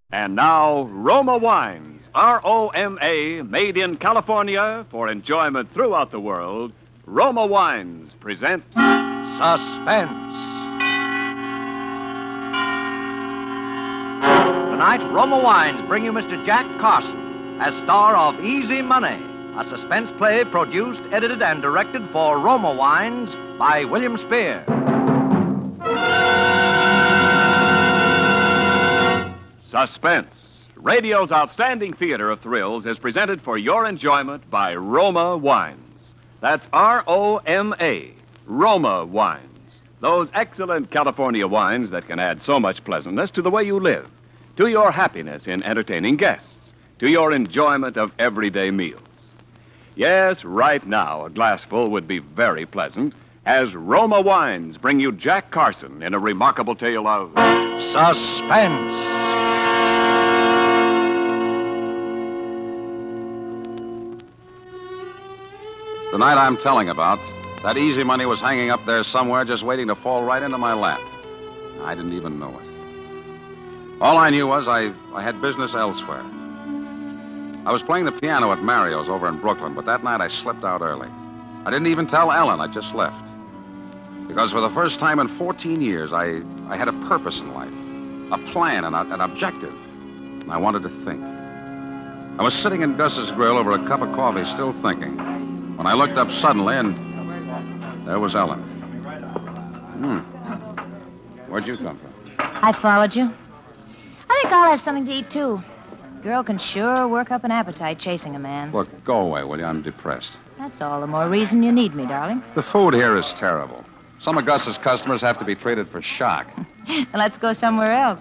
And now, Roma Wines, R-O-M-A, made in California for enjoyment throughout the world. Roma Wines present Suspense. Tonight, Roma Wines bring you Mr. Jack Carson as star of Easy Money, a suspense play produced, edited, and directed for Roma Wines by William Spear. Suspense, radio's outstanding theater of thrills, is presented for your enjoyment by Roma Wines. That's R-O-M-A, Roma Wines. Those excellent California wines that can add so much pleasantness to the way you live, to your happiness in entertaining guests, to your enjoyment of everyday meals. Yes, right now, a glassful would be very pleasant as Roma Wines bring you Jack Carson in a remarkable tale of Suspense. The night I'm telling about, that Easy Money was hanging up there somewhere just waiting to fall right into my lap. I didn't even know it. All I knew was I had business elsewhere. I was playing the piano at Mario's over in Brooklyn, but that night I slipped out early. I didn't even tell Ellen. I just left. Because for the first time in 14 years, I had a purpose in life, a plan, an objective, and I wanted to think. I was sitting in Gus's grill over a cup of coffee, still thinking, when I looked up suddenly, and there was Ellen. Where'd you come from? I followed you. I think I'll have something to eat, too. Girl can sure work up an appetite chasing a man. Look, go away, will you? I'm depressed. That's all the more reason you need me, darling. The food here is terrible. Some of Gus's customers have to be treated for shock. Let's go somewhere else.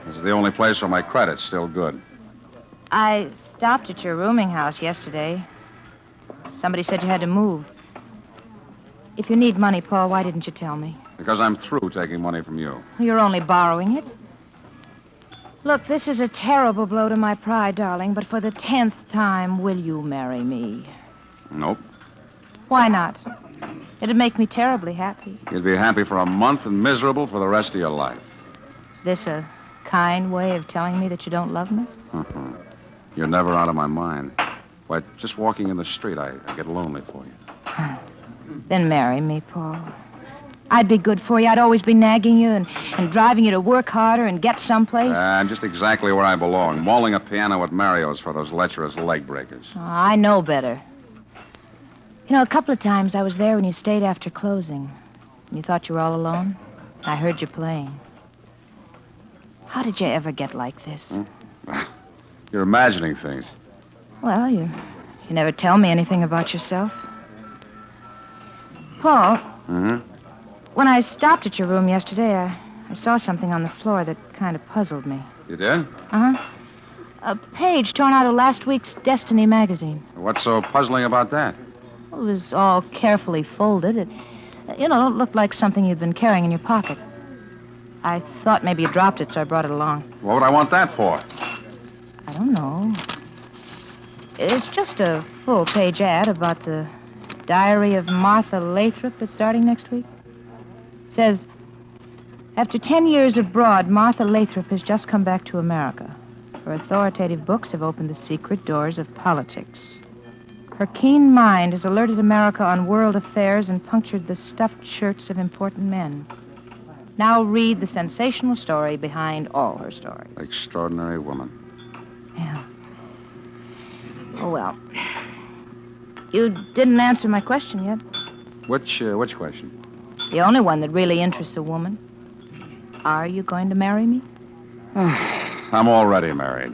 This is the only place where my credit's still good. I stopped at your rooming house yesterday. Somebody said you had to move. If you need money, Paul, why didn't you tell me? Because I'm through taking money from you. You're only borrowing it. Look, this is a terrible blow to my pride, darling, but for the 10th time, will you marry me? Nope. Why not? It'd make me terribly happy. You'd be happy for a month and miserable for the rest of your life. Is this a kind way of telling me that you don't love me? You're never out of my mind. Why, just walking in the street, I get lonely for you. Then marry me, Paul. I'd be good for you. I'd always be nagging you and driving you to work harder and get someplace. I'm just exactly where I belong, mauling a piano at Mario's for those lecherous leg breakers. Oh, I know better. You know, a couple of times I was there when you stayed after closing. And you thought you were all alone. I heard you playing. How did you ever get like this? You're imagining things. Well, you never tell me anything about yourself. Paul. When I stopped at your room yesterday, I saw something on the floor that kind of puzzled me. You did? Uh-huh. A page torn out of last week's Destiny magazine. What's so puzzling about that? It was all carefully folded. It looked like something you'd been carrying in your pocket. I thought maybe you dropped it, so I brought it along. What would I want that for? I don't know. It's just a full-page ad about the diary of Martha Lathrop that's starting next week. It says, after 10 years abroad, Martha Lathrop has just come back to America. Her authoritative books have opened the secret doors of politics. Her keen mind has alerted America on world affairs and punctured the stuffed shirts of important men. Now read the sensational story behind all her stories. Extraordinary woman. Yeah. Oh, well. You didn't answer my question yet. Which question? The only one that really interests a woman. Are you going to marry me? I'm already married.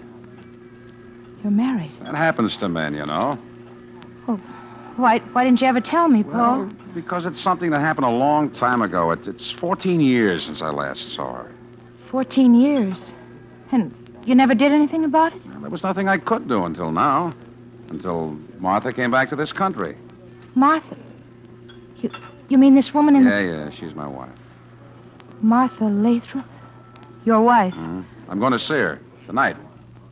You're married? That happens to men, you know. Oh, why didn't you ever tell me, Paul? Well, because it's something that happened a long time ago. It's 14 years since I last saw her. 14 years? And you never did anything about it? Well, there was nothing I could do until now. Until Martha came back to this country. Martha? You mean this woman in Yeah, she's my wife. Martha Lathrop? Your wife? I'm going to see her tonight.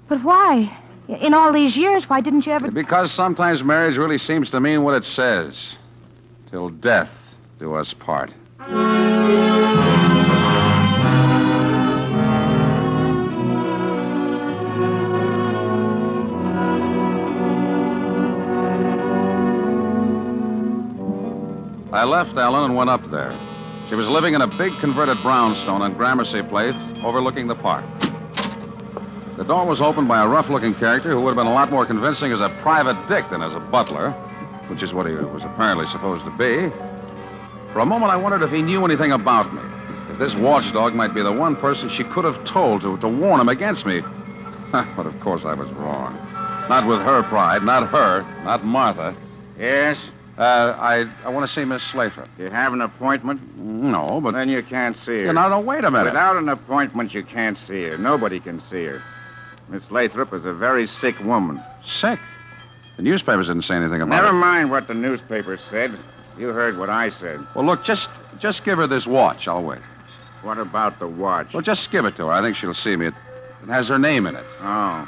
But why? In all these years, why didn't you ever... Because sometimes marriage really seems to mean what it says. Till death do us part. I left Ellen and went up there. She was living in a big converted brownstone on Gramercy Place, overlooking the park. The door was opened by a rough-looking character who would have been a lot more convincing as a private dick than as a butler, which is what he was apparently supposed to be. For a moment, I wondered if he knew anything about me. If this watchdog might be the one person she could have told to warn him against me. But of course I was wrong. Not with her pride, not her, not Martha. Yes? I want to see Miss Lathrop. You have an appointment? No, but... Then you can't see her. No, wait a minute. Without an appointment, you can't see her. Nobody can see her. Miss Lathrop is a very sick woman. Sick? The newspapers didn't say anything about it. Never mind what the newspapers said. You heard what I said. Well, look, just give her this watch. I'll wait. What about the watch? Well, just give it to her. I think she'll see me. It has her name in it. Oh.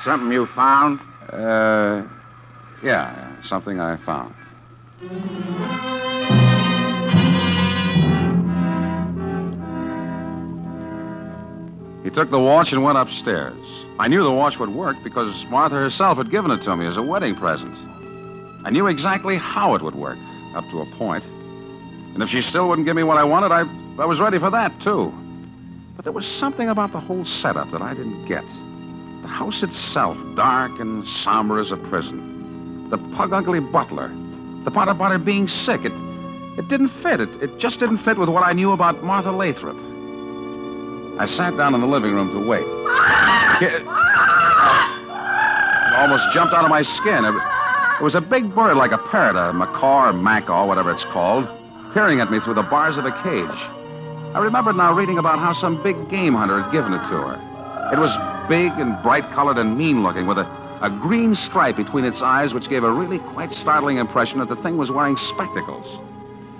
Something you found? Yeah, something I found. He took the watch and went upstairs. I knew the watch would work because Martha herself had given it to me as a wedding present. I knew exactly how it would work, up to a point. And if she still wouldn't give me what I wanted, I was ready for that, too. But there was something about the whole setup that I didn't get. The house itself, dark and somber as a prison. The pug-ugly butler. The part about her being sick. It didn't fit. It just didn't fit with what I knew about Martha Lathrop. I sat down in the living room to wait. It almost jumped out of my skin. It was a big bird like a parrot, a macaw or macaw, whatever it's called, peering at me through the bars of a cage. I remembered now reading about how some big game hunter had given it to her. It was big and bright-colored and mean-looking, with a green stripe between its eyes, which gave a really quite startling impression that the thing was wearing spectacles.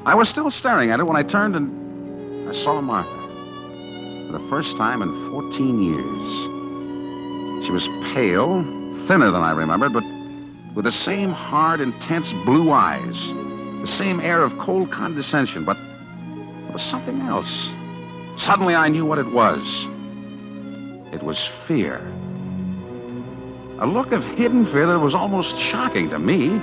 I was still staring at it when I turned and I saw Martha. For the first time in 14 years. She was pale, thinner than I remembered, but with the same hard, intense blue eyes, the same air of cold condescension, but it was something else. Suddenly I knew what it was. It was fear. A look of hidden fear that was almost shocking to me,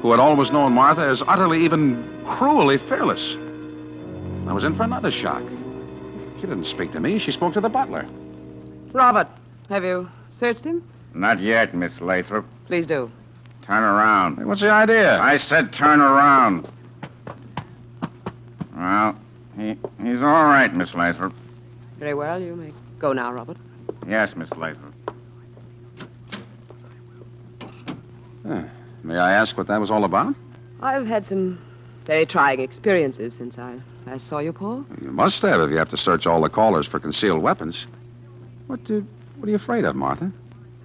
who had always known Martha as utterly, even cruelly fearless. I was in for another shock. She didn't speak to me. She spoke to the butler. Robert, have you searched him? Not yet, Miss Lathrop. Please do. Turn around. Hey, what's the idea? I said turn around. Well, he's all right, Miss Lathrop. Very well. You may go now, Robert. Yes, Miss Lathrop. May I ask what that was all about? I've had some very trying experiences since I last saw you, Paul. You must have if you have to search all the callers for concealed weapons. What are you afraid of, Martha?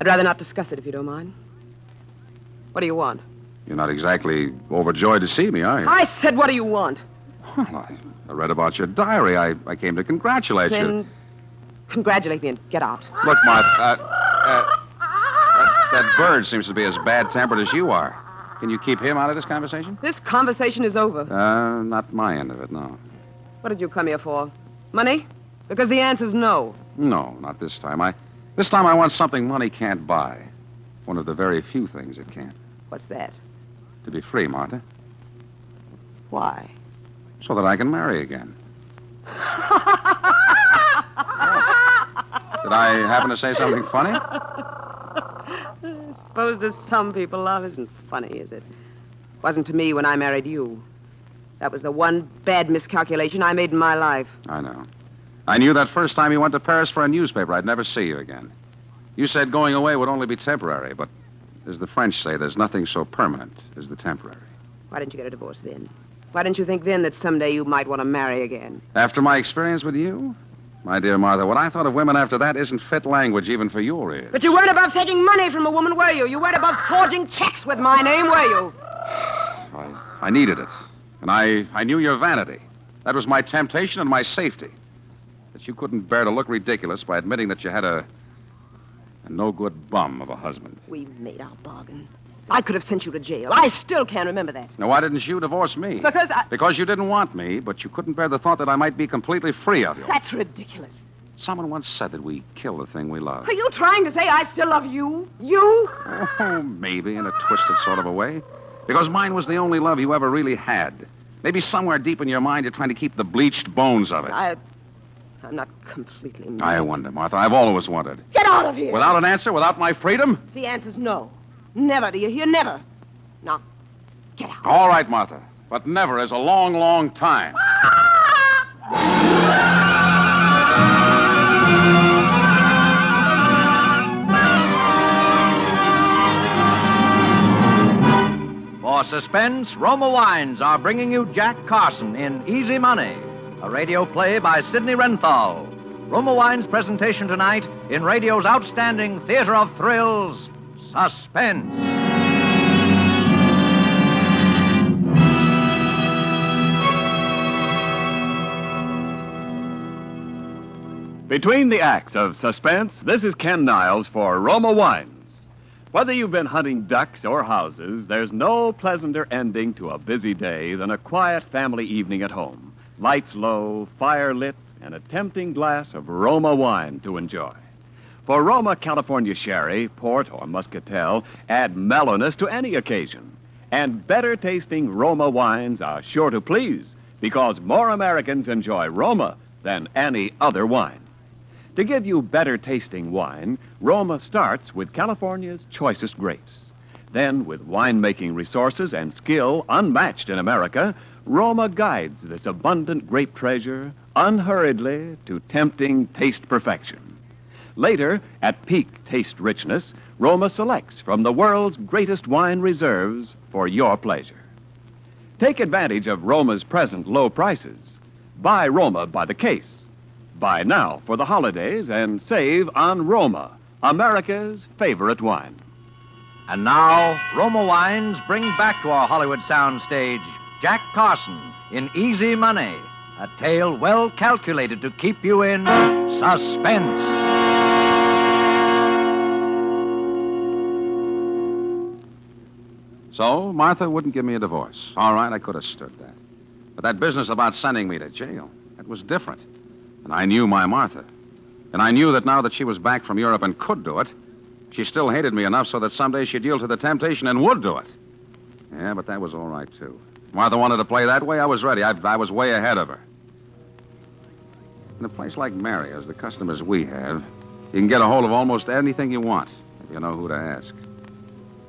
I'd rather not discuss it if you don't mind. What do you want? You're not exactly overjoyed to see me, are you? I said, what do you want? Well, I read about your diary. I came to congratulate you. Then congratulate me and get out. Look, Martha, that bird seems to be as bad-tempered as you are. Can you keep him out of this conversation? This conversation is over. Not my end of it, no. What did you come here for? Money? Because the answer's no. No, not this time. This time I want something money can't buy. One of the very few things it can't. What's that? To be free, Martha. Why? So that I can marry again. Did I happen to say something funny? I suppose to some people love isn't funny, is it? Wasn't to me when I married you. That was the one bad miscalculation I made in my life. I know. I knew that first time you went to Paris for a newspaper, I'd never see you again. You said going away would only be temporary, but as the French say, there's nothing so permanent as the temporary. Why didn't you get a divorce then? Why didn't you think then that someday you might want to marry again? After my experience with you? My dear Martha, what I thought of women after that isn't fit language even for your ears. But you weren't above taking money from a woman, were you? You weren't above forging checks with my name, were you? I needed it. And I knew your vanity. That was my temptation and my safety. That you couldn't bear to look ridiculous by admitting that you had a no-good bum of a husband. We made our bargain. I could have sent you to jail. I still can't remember that. Now, why didn't you divorce me? Because you didn't want me, but you couldn't bear the thought that I might be completely free of you. That's ridiculous. Someone once said that we kill the thing we love. Are you trying to say I still love you? You? Oh, maybe in a twisted sort of a way. Because mine was the only love you ever really had. Maybe somewhere deep in your mind you're trying to keep the bleached bones of it. I'm not completely mad. I wonder, Martha. I've always wondered. Get out of here! Without an answer, without my freedom? The answer's no. Never, do you hear? Never. Now, get out. All right, Martha. But never is a long, long time. For Suspense, Roma Wines are bringing you Jack Carson in Easy Money, a radio play by Sidney Renthal. Roma Wines' presentation tonight in radio's outstanding theater of thrills, Suspense. Between the acts of Suspense, this is Ken Niles for Roma Wines. Whether you've been hunting ducks or houses, there's no pleasanter ending to a busy day than a quiet family evening at home. Lights low, fire lit, and a tempting glass of Roma wine to enjoy. For Roma California Sherry, Port, or Muscatel add mellowness to any occasion. And better tasting Roma wines are sure to please, because more Americans enjoy Roma than any other wine. To give you better tasting wine, Roma starts with California's choicest grapes. Then, with winemaking resources and skill unmatched in America, Roma guides this abundant grape treasure unhurriedly to tempting taste perfection. Later, at peak taste richness, Roma selects from the world's greatest wine reserves for your pleasure. Take advantage of Roma's present low prices. Buy Roma by the case. Buy now for the holidays and save on Roma, America's favorite wine. And now, Roma Wines bring back to our Hollywood soundstage Jack Carson in Easy Money, a tale well calculated to keep you in suspense. So, Martha wouldn't give me a divorce. All right, I could have stood that. But that business about sending me to jail, that was different. And I knew my Martha. And I knew that now that she was back from Europe and could do it, she still hated me enough so that someday she'd yield to the temptation and would do it. Yeah, but that was all right, too. Martha wanted to play that way. I was ready. I was way ahead of her. In a place like Mario's, the customers we have, you can get a hold of almost anything you want if you know who to ask.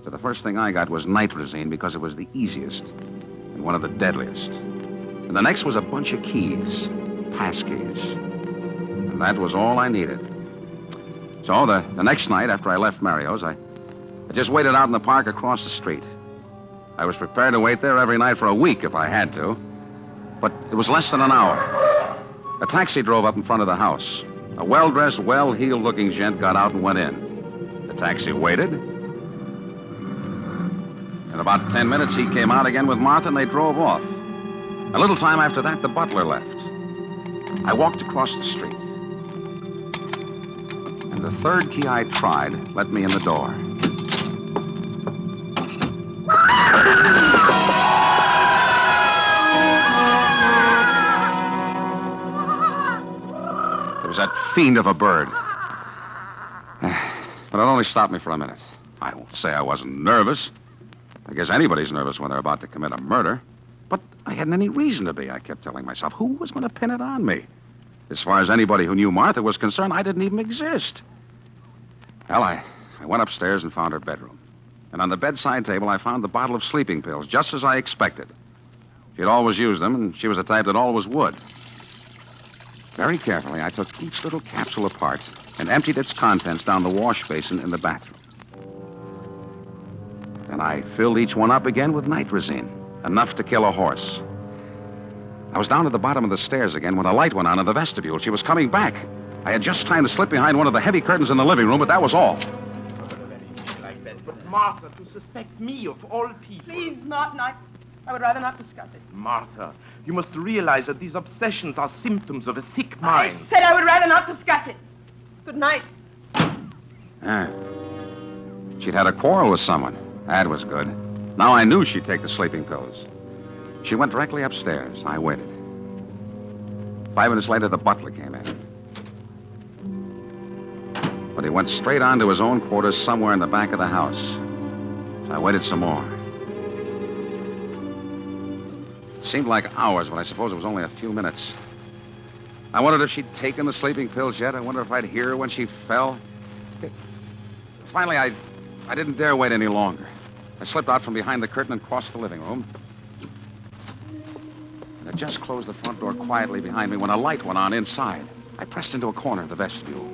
So the first thing I got was nitrazine because it was the easiest and one of the deadliest. And the next was a bunch of keys, passkeys. And that was all I needed. So the next night after I left Mario's, I just waited out in the park across the street. I was prepared to wait there every night for a week if I had to. But it was less than an hour. A taxi drove up in front of the house. A well-dressed, well-heeled-looking gent got out and went in. The taxi waited. In about 10 minutes, he came out again with Martha, and they drove off. A little time after that, the butler left. I walked across the street. And the third key I tried let me in the door. It was that fiend of a bird. But it only stopped me for a minute. I won't say I wasn't nervous. I guess anybody's nervous when they're about to commit a murder. But I hadn't any reason to be, I kept telling myself. Who was going to pin it on me? As far as anybody who knew Martha was concerned, I didn't even exist. Well, I went upstairs and found her bedroom. And on the bedside table, I found the bottle of sleeping pills, just as I expected. She'd always used them, and she was the type that always would. Very carefully, I took each little capsule apart and emptied its contents down the wash basin in the bathroom. Then I filled each one up again with nitrazine, enough to kill a horse. I was down at the bottom of the stairs again when a light went on in the vestibule. She was coming back. I had just time to slip behind one of the heavy curtains in the living room, but that was all. But Martha, to suspect me of all people... Please, not. I would rather not discuss it. Martha, you must realize that these obsessions are symptoms of a sick mind. I said I would rather not discuss it. Good night. She'd had a quarrel with someone. That was good. Now I knew she'd take the sleeping pills. She went directly upstairs. I waited. 5 minutes later, the butler came in. But he went straight on to his own quarters somewhere in the back of the house. So I waited some more. It seemed like hours, but I suppose it was only a few minutes. I wondered if she'd taken the sleeping pills yet. I wondered if I'd hear her when she fell. Finally, I didn't dare wait any longer. I slipped out from behind the curtain and crossed the living room. And I just closed the front door quietly behind me when a light went on inside. I pressed into a corner of the vestibule.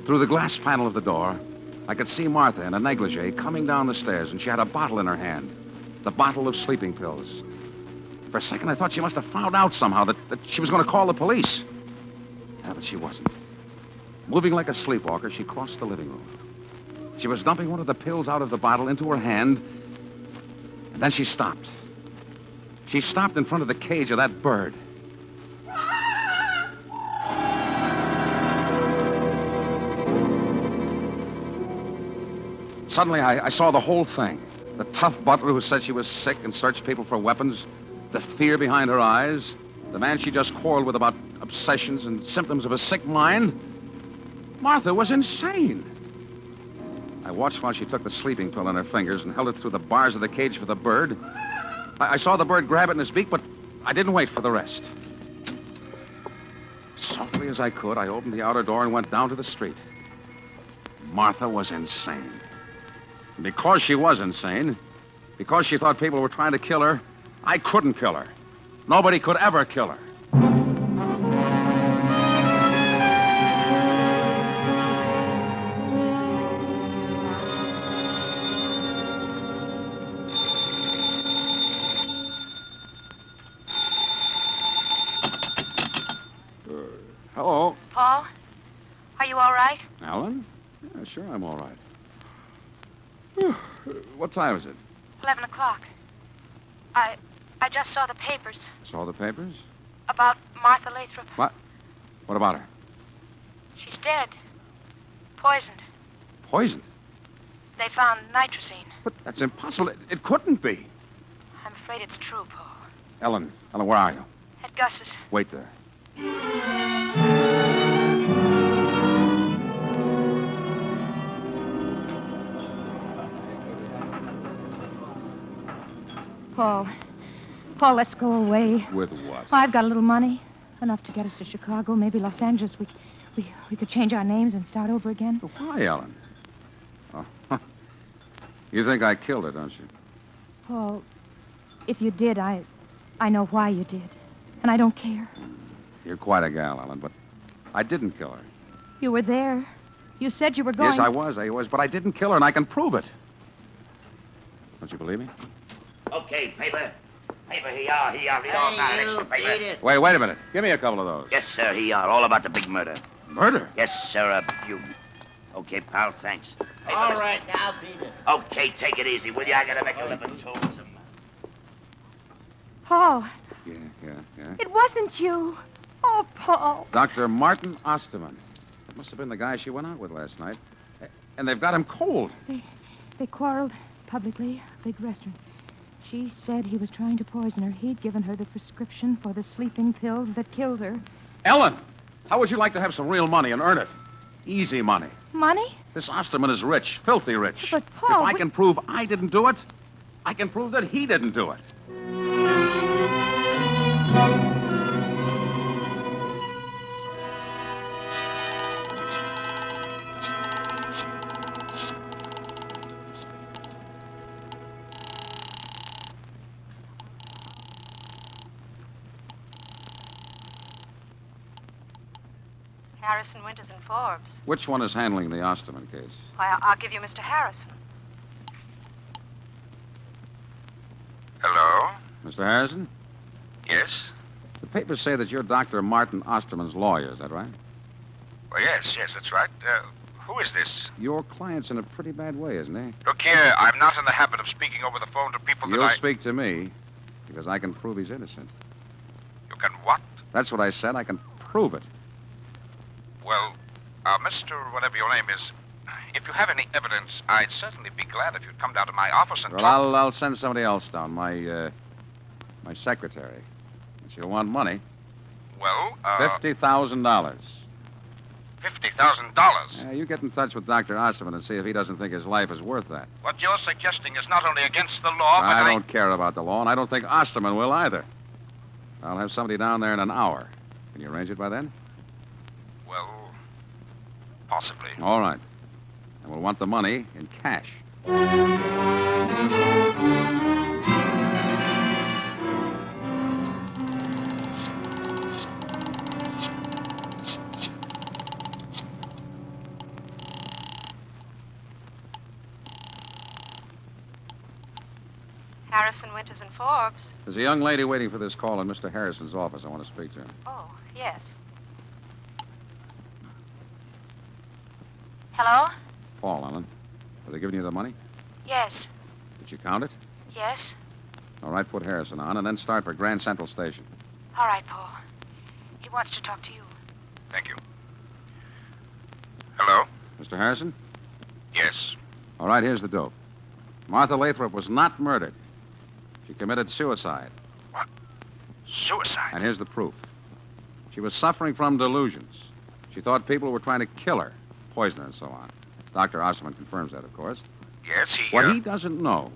Through the glass panel of the door, I could see Martha in a negligee coming down the stairs, and she had a bottle in her hand. The bottle of sleeping pills. For a second, I thought she must have found out somehow that she was going to call the police. Yeah, but she wasn't. Moving like a sleepwalker, she crossed the living room. She was dumping one of the pills out of the bottle into her hand, and then she stopped. She stopped in front of the cage of that bird. Suddenly, I saw the whole thing. The tough butler who said she was sick and searched people for weapons, the fear behind her eyes, the man she just quarreled with about obsessions and symptoms of a sick mind. Martha was insane. I watched while she took the sleeping pill in her fingers and held it through the bars of the cage for the bird. I saw the bird grab it in his beak, but I didn't wait for the rest. Softly as I could, I opened the outer door and went down to the street. Martha was insane. And because she was insane, because she thought people were trying to kill her, I couldn't kill her. Nobody could ever kill her. Hello. Paul, are you all right? Alan? Yeah, sure, I'm all right. What time is it? 11 o'clock. I just saw the papers Saw the papers? about Martha Lathrop. What? What about her? She's dead. Poisoned. Poisoned? They found nitrazine. But that's impossible. It couldn't be. I'm afraid it's true, Paul. Ellen, where are you? At Gus's. Wait there. Paul, let's go away. With what? I've got a little money. Enough to get us to Chicago, maybe Los Angeles. We could change our names and start over again. Why, Ellen? Oh, you think I killed her, don't you? Paul, if you did, I know why you did. And I don't care. You're quite a gal, Ellen, but I didn't kill her. You were there. You said you were going... Yes, I was, but I didn't kill her, and I can prove it. Don't you believe me? Okay, paper. Paper, here you are. Read all about extra paper. Wait a minute. Give me a couple of those. Yes, sir, here you are. All about the big murder. Murder? Yes, sir, you... Okay, pal, thanks. Paper, All right, now, Peter. Okay, take it easy, will you? I gotta make a living, too. Paul, Yeah. it wasn't you. Oh, Paul. Dr. Martin Osterman. That must have been the guy she went out with last night. And they've got him cold. They quarreled publicly, a big restaurant. She said he was trying to poison her. He'd given her the prescription for the sleeping pills that killed her. Ellen, how would you like to have some real money and earn it? Easy money. Money? This Osterman is rich, filthy rich. But, Paul... If I can prove I didn't do it, I can prove that he didn't do it. Harrison, Winters, and Forbes. Which one is handling the Osterman case? Why, I'll give you Mr. Harrison. Hello? Mr. Harrison? Yes? The papers say that you're Dr. Martin Osterman's lawyer, is that right? Well, yes, that's right. Who is this? Your client's in a pretty bad way, isn't he? Look here, I'm not in the habit of speaking over the phone to people You'll that I... speak to me, because I can prove he's innocent. You can what? That's what I said. I can prove it. Well, Mr. whatever your name is, if you have any evidence, I'd certainly be glad if you'd come down to my office and Well, talk... I'll send somebody else down, my secretary. She'll want money. Well, $50,000. $50,000? You get in touch with Dr. Osterman and see if he doesn't think his life is worth that. What you're suggesting is not only against the law, but I don't care about the law, and I don't think Osterman will either. I'll have somebody down there in an hour. Can you arrange it by then? Well, possibly. All right. And we'll want the money in cash. Harrison, Winters, and Forbes. There's a young lady waiting for this call in Mr. Harrison's office. I want to speak to her. Oh, yes. Hello? Paul, Ellen. Have they given you the money? Yes. Did you count it? Yes? All right, put Harrison on, and then start for Grand Central Station. All right, Paul. He wants to talk to you. Thank you. Hello? Mr. Harrison? Yes. All right, here's the dope. Martha Lathrop was not murdered. She committed suicide. What? Suicide? And here's the proof. She was suffering from delusions. She thought people were trying to kill her, poison her, and so on. Dr. Osman confirms that, of course. Yes, he... What he doesn't know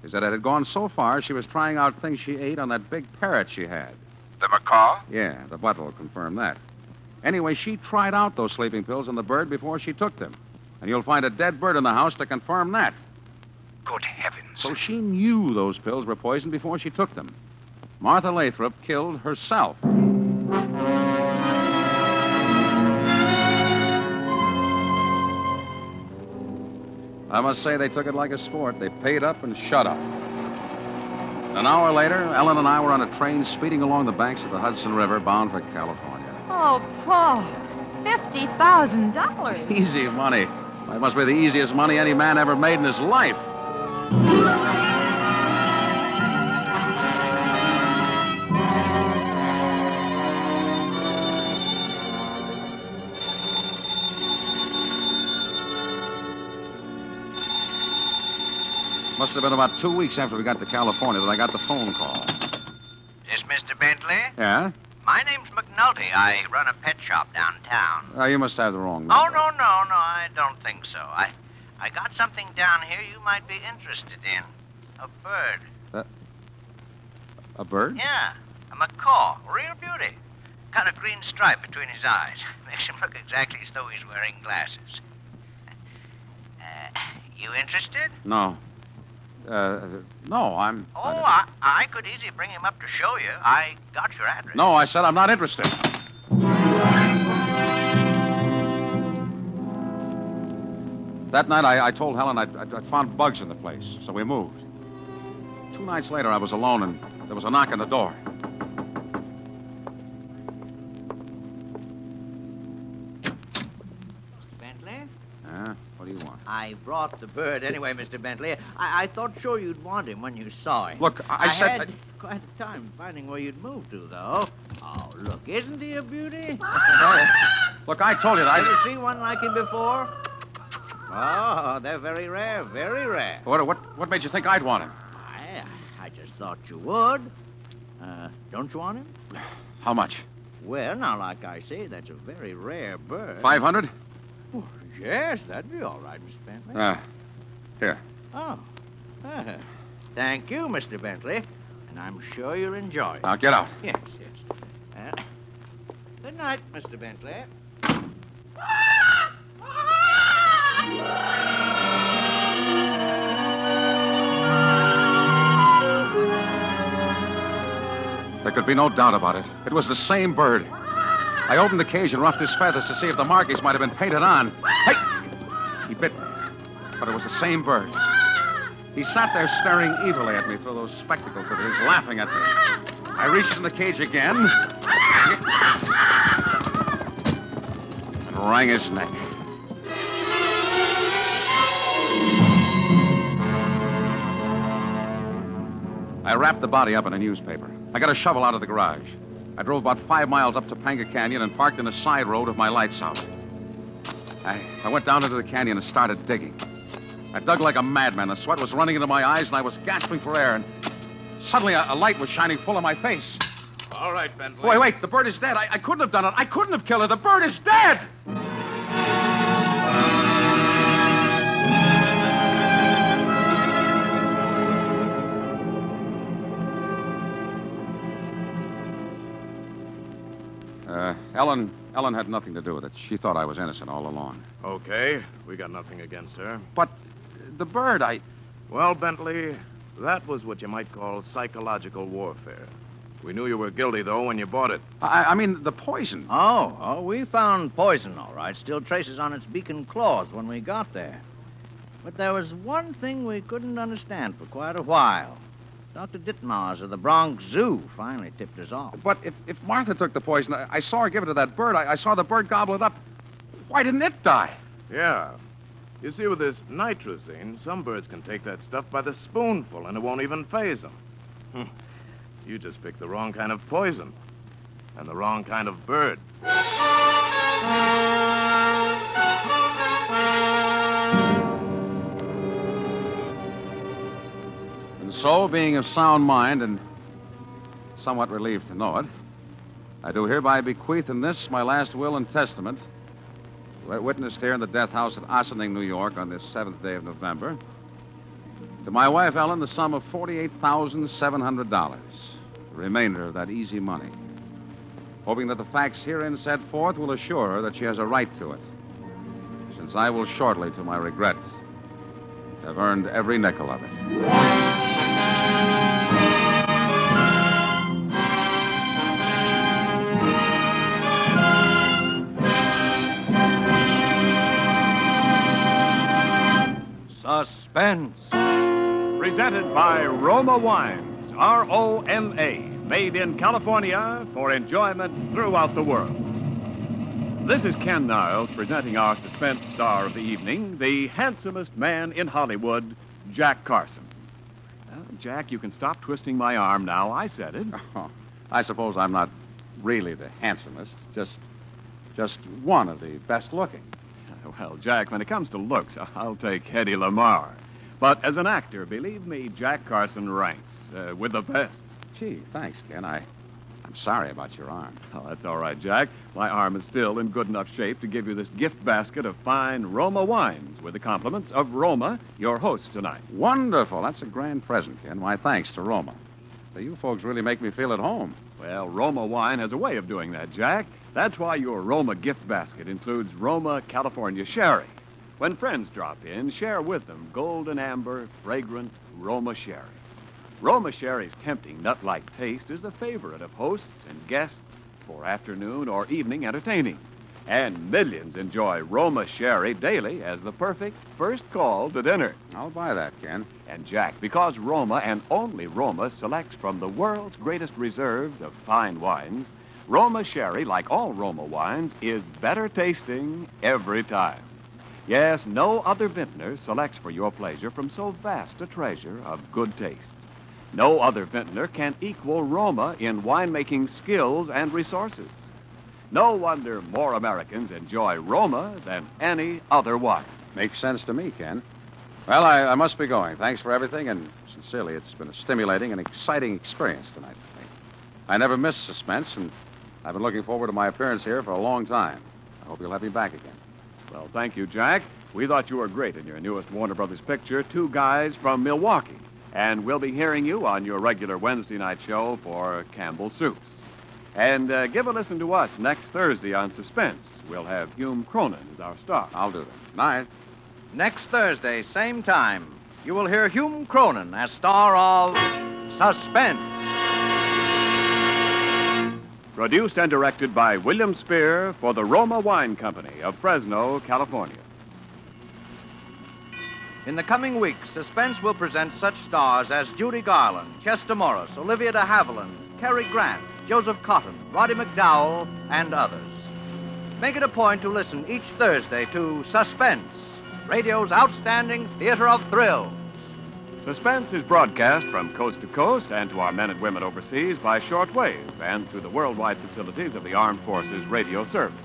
is that it had gone so far she was trying out things she ate on that big parrot she had. The macaw? Yeah, the butler will confirm that. Anyway, she tried out those sleeping pills on the bird before she took them. And you'll find a dead bird in the house to confirm that. Good heavens. So she knew those pills were poison before she took them. Martha Lathrop killed herself. I must say they took it like a sport. They paid up and shut up. An hour later, Ellen and I were on a train speeding along the banks of the Hudson River, bound for California. Oh, Paul, $50,000. Easy money. That must be the easiest money any man ever made in his life. Must have been about 2 weeks after we got to California that I got the phone call. This Mr. Bentley? Yeah? My name's McNulty. I run a pet shop downtown. You must have the wrong number. Oh, no, I don't think so. I got something down here you might be interested in. A bird. A bird? Yeah, a macaw. Real beauty. Got a green stripe between his eyes. Makes him look exactly as though he's wearing glasses. You interested? No. No, I'm... I could easily bring him up to show you. I got your address. No, I said I'm not interested. That night, I told Helen I'd found bugs in the place, so we moved. 2 nights later, I was alone, and there was a knock on the door. Bentley? Yeah? What do you want? I brought the bird anyway, Mr. Bentley. I thought sure you'd want him when you saw him. Look, I said... had quite a time finding where you'd moved to, though. Oh, look, isn't he a beauty? Look, I told you that Ever see one like him before? Oh, they're very rare, very rare. What made you think I'd want him? I just thought you would. Don't you want him? How much? Well, now, like I say, that's a very rare bird. 500? Oh, yes, that'd be all right, Mr. Bentley. Here. Oh. Thank you, Mr. Bentley. And I'm sure you'll enjoy it. Now, get out. Yes. Good night, Mr. Bentley. There could be no doubt about it. It was the same bird. I opened the cage and roughed his feathers to see if the markings might have been painted on. Hey! He bit me. But it was the same bird. He sat there staring evilly at me through those spectacles of his, laughing at me. I reached in the cage again and wrang his neck. I wrapped the body up in a newspaper. I got a shovel out of the garage. I drove about 5 miles up Topanga Canyon and parked in a side road with my lights out. I went down into the canyon and started digging. I dug like a madman. The sweat was running into my eyes, and I was gasping for air, and suddenly a light was shining full in my face. All right, Bentley. Wait, the bird is dead. I couldn't have done it. I couldn't have killed her. The bird is dead! Ellen had nothing to do with it. She thought I was innocent all along. Okay, we got nothing against her. But the bird, Well, Bentley, that was what you might call psychological warfare. We knew you were guilty, though, when you bought it. I mean, the poison. Oh, we found poison, all right. Still traces on its beak and claws when we got there. But there was one thing we couldn't understand for quite a while. Dr. Ditmars of the Bronx Zoo finally tipped us off. But if Martha took the poison, I saw her give it to that bird. I saw the bird gobble it up. Why didn't it die? Yeah. You see, with this nitrazine, some birds can take that stuff by the spoonful, and it won't even faze them. You just picked the wrong kind of poison. And the wrong kind of bird. And so, being of sound mind and somewhat relieved to know it, I do hereby bequeath in this, my last will and testament, witnessed here in the death house at Ossining, New York, on this 7th day of November, to my wife, Ellen, the sum of $48,700, the remainder of that easy money, hoping that the facts herein set forth will assure her that she has a right to it, since I will shortly, to my regret, have earned every nickel of it. Suspense. Presented by Roma Wines, R-O-M-A, made in California for enjoyment throughout the world. This is Ken Niles presenting our suspense star of the evening, the handsomest man in Hollywood, Jack Carson. Jack, you can stop twisting my arm now. I said it. Oh, I suppose I'm not really the handsomest, just one of the best looking. Well, Jack, when it comes to looks, I'll take Hedy Lamarr. But as an actor, believe me, Jack Carson ranks with the best. Gee, thanks, Ken. I'm sorry about your arm. Oh, that's all right, Jack. My arm is still in good enough shape to give you this gift basket of fine Roma wines with the compliments of Roma, your host tonight. Wonderful. That's a grand present, Ken. Why, thanks to Roma. So you folks really make me feel at home. Well, Roma wine has a way of doing that, Jack. That's why your Roma gift basket includes Roma California Sherry. When friends drop in, share with them golden amber, fragrant Roma Sherry. Roma Sherry's tempting nut-like taste is the favorite of hosts and guests for afternoon or evening entertaining. And millions enjoy Roma Sherry daily as the perfect first call to dinner. I'll buy that, Ken. And, Jack, because Roma and only Roma selects from the world's greatest reserves of fine wines, Roma Sherry, like all Roma wines, is better tasting every time. Yes, no other vintner selects for your pleasure from so vast a treasure of good taste. No other vintner can equal Roma in winemaking skills and resources. No wonder more Americans enjoy Roma than any other wine. Makes sense to me, Ken. Well, I must be going. Thanks for everything, and sincerely, it's been a stimulating and exciting experience tonight for me. I never miss Suspense, and I've been looking forward to my appearance here for a long time. I hope you'll have me back again. Well, thank you, Jack. We thought you were great in your newest Warner Brothers picture, Two Guys from Milwaukee. And we'll be hearing you on your regular Wednesday night show for Campbell's Soups. And give a listen to us next Thursday on Suspense. We'll have Hume Cronin as our star. I'll do that. Night. Next Thursday, same time, you will hear Hume Cronin as star of Suspense. Produced and directed by William Spear for the Roma Wine Company of Fresno, California. In the coming weeks, Suspense will present such stars as Judy Garland, Chester Morris, Olivia de Havilland, Cary Grant, Joseph Cotton, Roddy McDowell, and others. Make it a point to listen each Thursday to Suspense, radio's outstanding theater of thrills. Suspense is broadcast from coast to coast and to our men and women overseas by shortwave and through the worldwide facilities of the Armed Forces Radio Service.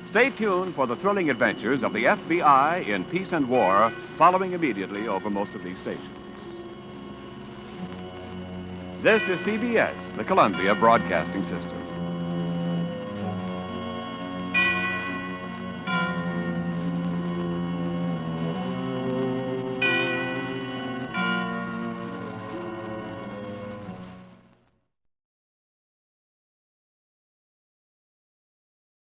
Stay tuned for the thrilling adventures of the FBI in peace and war, following immediately over most of these stations. This is CBS, the Columbia Broadcasting System.